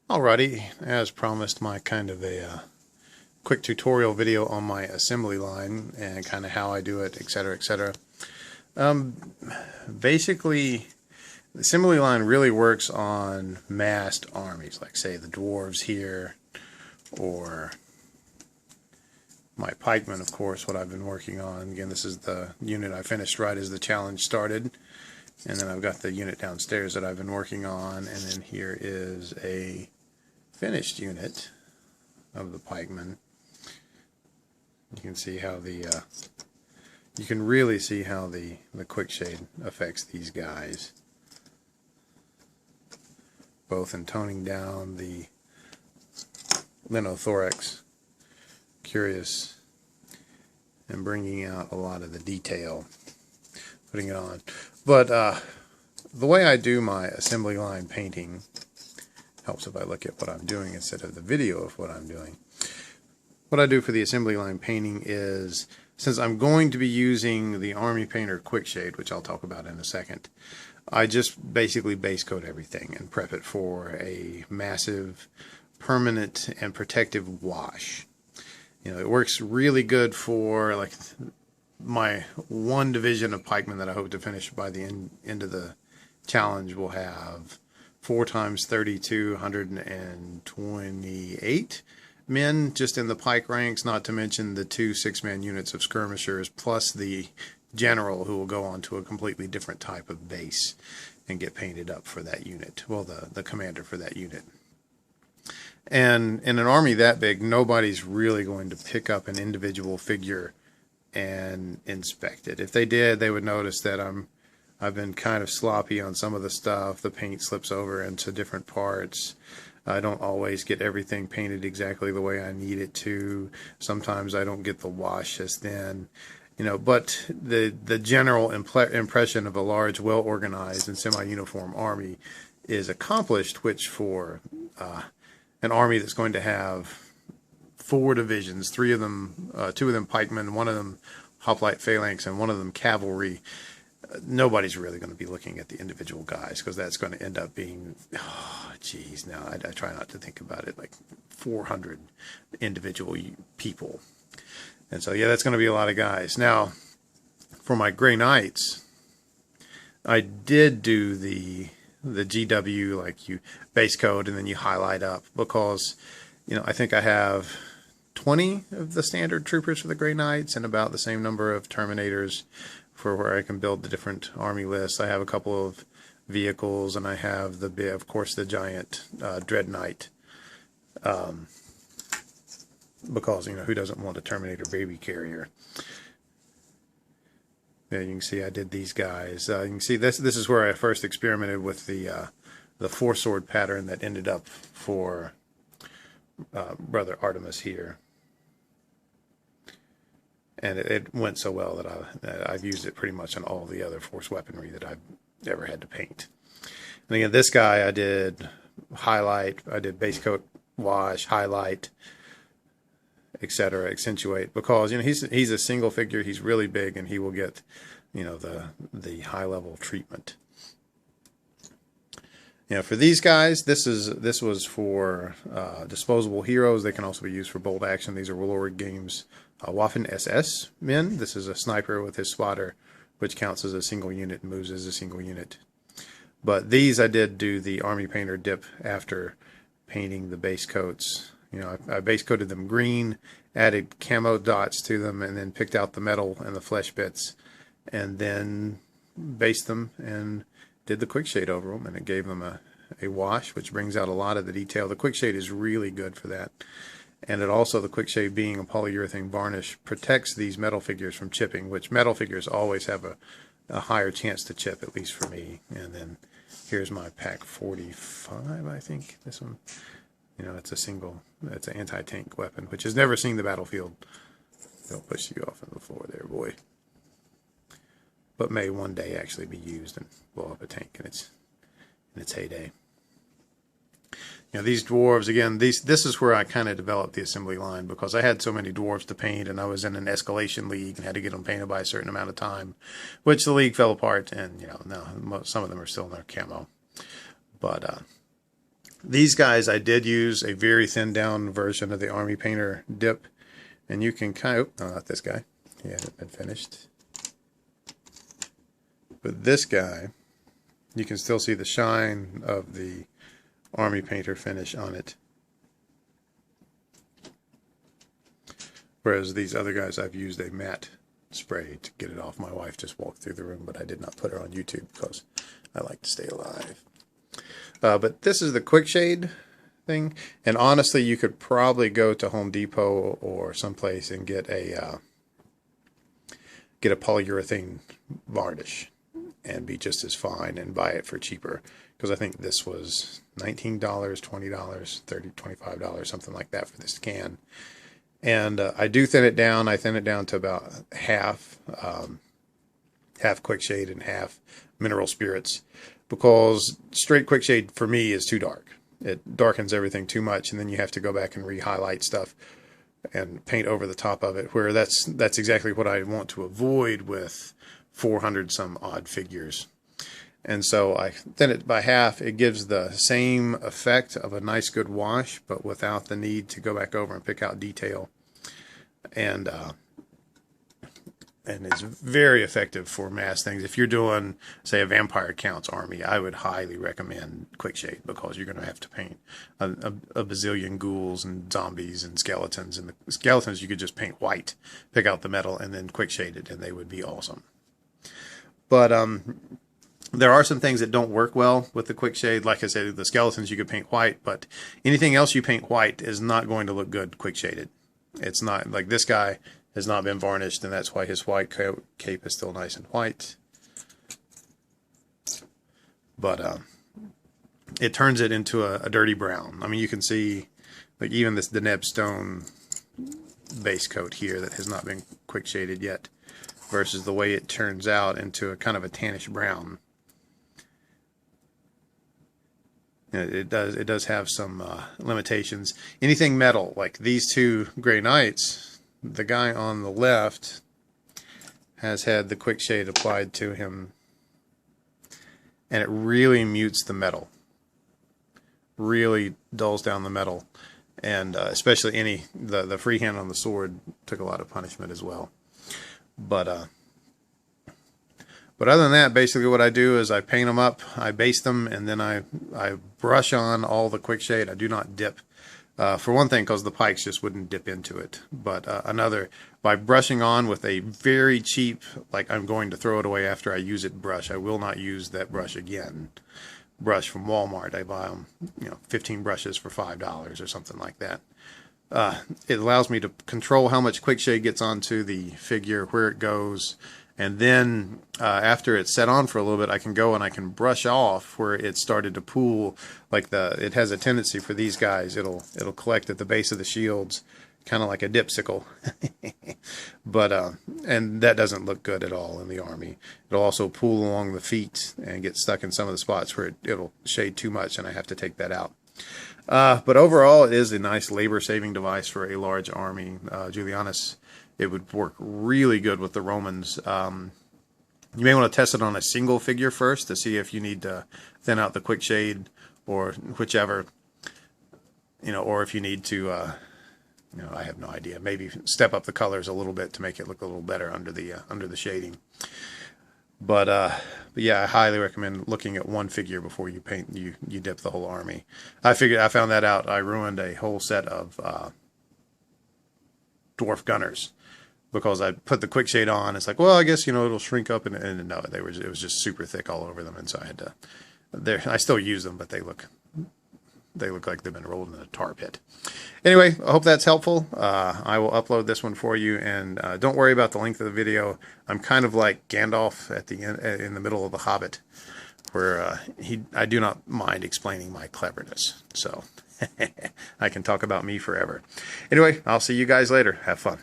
Alrighty, as promised, my kind of a quick tutorial video on my assembly line and kind of how I do it, etc., etc. Basically, the assembly line really works on massed armies, like say the Dwarves here, or my pikemen, of course, what I've been working on. Again, this is the unit I finished right as the challenge started. And then I've got the unit downstairs that I've been working on, and then here is a finished unit of the pikemen. You can see how the you can really see how the quick shade affects these guys, both in toning down the linothorax, curious, and bringing out a lot of the detail, putting it on. But the way I do my assembly line painting helps if I look at what I'm doing instead of the video of what I'm doing. What I do for the assembly line painting is, since I'm going to be using the Army Painter Quick Shade, which I'll talk about in a second, I just basically base coat everything and prep it for a massive, permanent, and protective wash. You know, it works really good for like my one division of pikemen that I hope to finish by the end of the challenge. Will have 4 times 32, 128 men just in the pike ranks, not to mention the 2 6-man units of skirmishers, plus the general who will go on to a completely different type of base and get painted up for that unit. Well, the commander for that unit. And in an army that big, nobody's really going to pick up an individual figure and inspect it. If they did, they would notice that I've been kind of sloppy on some of the stuff. The paint slips over into different parts. I don't always get everything painted exactly the way I need it to. Sometimes I don't get the wash as thin. You know, but the general impression of a large, well-organized and semi-uniform army is accomplished, which for an army that's going to have 4 divisions, 3 of them, 2 of them pikemen, 1 of them hoplite phalanx, and 1 of them cavalry, nobody's really going to be looking at the individual guys, because that's going to end up being, oh, geez, now I try not to think about it, like 400 individual people. And so, yeah, that's going to be a lot of guys. Now, for my Grey Knights, I did do the GW, like you base coat and then you highlight up, because, you know, I think I have 20 of the standard troopers for the Grey Knights and about the same number of Terminators for where I can build the different army lists. I have a couple of vehicles, and I have of course, the giant Dread Knight, because, you know, who doesn't want a Terminator baby carrier? Yeah, you can see I did these guys. You can see this is where I first experimented with the 4-sword pattern that ended up for Brother Artemis here. And it went so well that I've used it pretty much on all the other force weaponry that I've ever had to paint. And again, this guy I did highlight, I did base coat, wash, highlight, etc., accentuate, because, you know, he's a single figure, he's really big, and he will get, you know, the high level treatment. You know, for these guys, this was for disposable heroes. They can also be used for bolt action. These are Warlord Games Waffen SS men. This is a sniper with his spotter, which counts as a single unit and moves as a single unit. But these I did do the Army Painter dip after painting the base coats. You know, I base coated them green, added camo dots to them, and then picked out the metal and the flesh bits, and then based them and did the quick shade over them, and it gave them a wash, which brings out a lot of the detail. The quick shade is really good for that. And it also, the quick shade being a polyurethane varnish, protects these metal figures from chipping, which metal figures always have a higher chance to chip, at least for me. And then here's my pack 45, I think, this one. You know, it's an anti-tank weapon, which has never seen the battlefield. They'll push you off on the floor there, boy. But may one day actually be used and blow up a tank in its heyday. You know, these dwarves, again, this is where I kind of developed the assembly line, because I had so many dwarves to paint, and I was in an escalation league and had to get them painted by a certain amount of time, which the league fell apart, and, you know, now some of them are still in their camo. But These guys, I did use a very thin down version of the Army Painter dip, and you can kind of, no, not this guy, he hasn't been finished, but this guy, you can still see the shine of the Army Painter finish on it. Whereas these other guys, I've used a matte spray to get it off. My wife just walked through the room, but I did not put her on YouTube because I like to stay alive. But this is the quick shade thing, and honestly, you could probably go to Home Depot or someplace and get a polyurethane varnish and be just as fine and buy it for cheaper, because I think this was $19, $20, $30, $25, something like that for this can. And I do thin it down. I thin it down to about half quick shade and half mineral spirits, because straight quick shade for me is too dark. It darkens everything too much, and then you have to go back and re-highlight stuff and paint over the top of it, where that's exactly what I want to avoid with 400 some odd figures. And so I thin it by half. It gives the same effect of a nice good wash, but without the need to go back over and pick out detail. And it's very effective for mass things. If you're doing, say, a Vampire Counts army, I would highly recommend quick shade, because you're going to have to paint a bazillion ghouls and zombies and skeletons. And the skeletons you could just paint white, pick out the metal, and then quick shade it, and they would be awesome. But there are some things that don't work well with the quick shade. Like I said, the skeletons you could paint white, but anything else you paint white is not going to look good quick shaded. It's not like this guy has not been varnished, and that's why his white cape is still nice and white. But it turns it into a dirty brown. I mean, you can see, like, even this Deneb Stone base coat here that has not been quick shaded yet, versus the way it turns out into a kind of a tannish brown. It does have some limitations. Anything metal, like these two Grey Knights, the guy on the left has had the quick shade applied to him, and it really mutes the metal, really dulls down the metal, and especially the freehand on the sword took a lot of punishment as well. But other than that, basically what I do is I paint them up, I base them, and then I brush on all the quick shade. I do not dip. For one thing, because the pikes just wouldn't dip into it. But another, by brushing on with a very cheap, like I'm going to throw it away after I use it brush. I will not use that brush again. Brush from Walmart. I buy them, 15 brushes for $5 or something like that. It allows me to control how much quick shade gets onto the figure, where it goes. And then after it's set on for a little bit, I can go and I can brush off where it started to pool. Like it has a tendency for these guys, it'll collect at the base of the shields, kind of like a dipsicle. But and that doesn't look good at all in the army. It'll also pool along the feet and get stuck in some of the spots where it'll shade too much, and I have to take that out. But overall, it is a nice labor-saving device for a large army. Julianus, it would work really good with the Romans. You may want to test it on a single figure first to see if you need to thin out the quick shade or whichever, or if you need to, I have no idea. Maybe step up the colors a little bit to make it look a little better under the shading. But yeah, I highly recommend looking at one figure before you paint. You dip the whole army. I found that out. I ruined a whole set of dwarf gunners because I put the quick shade on. It's like, well, I guess it'll shrink up, and no, it was just super thick all over them, and so I had to. I still use them, but they look like they've been rolled in a tar pit. Anyway, I hope that's helpful. I will upload this one for you, and don't worry about the length of the video. I'm kind of like Gandalf at the end, in the middle of The Hobbit, where I do not mind explaining my cleverness. So I can talk about me forever. Anyway, I'll see you guys later. Have fun.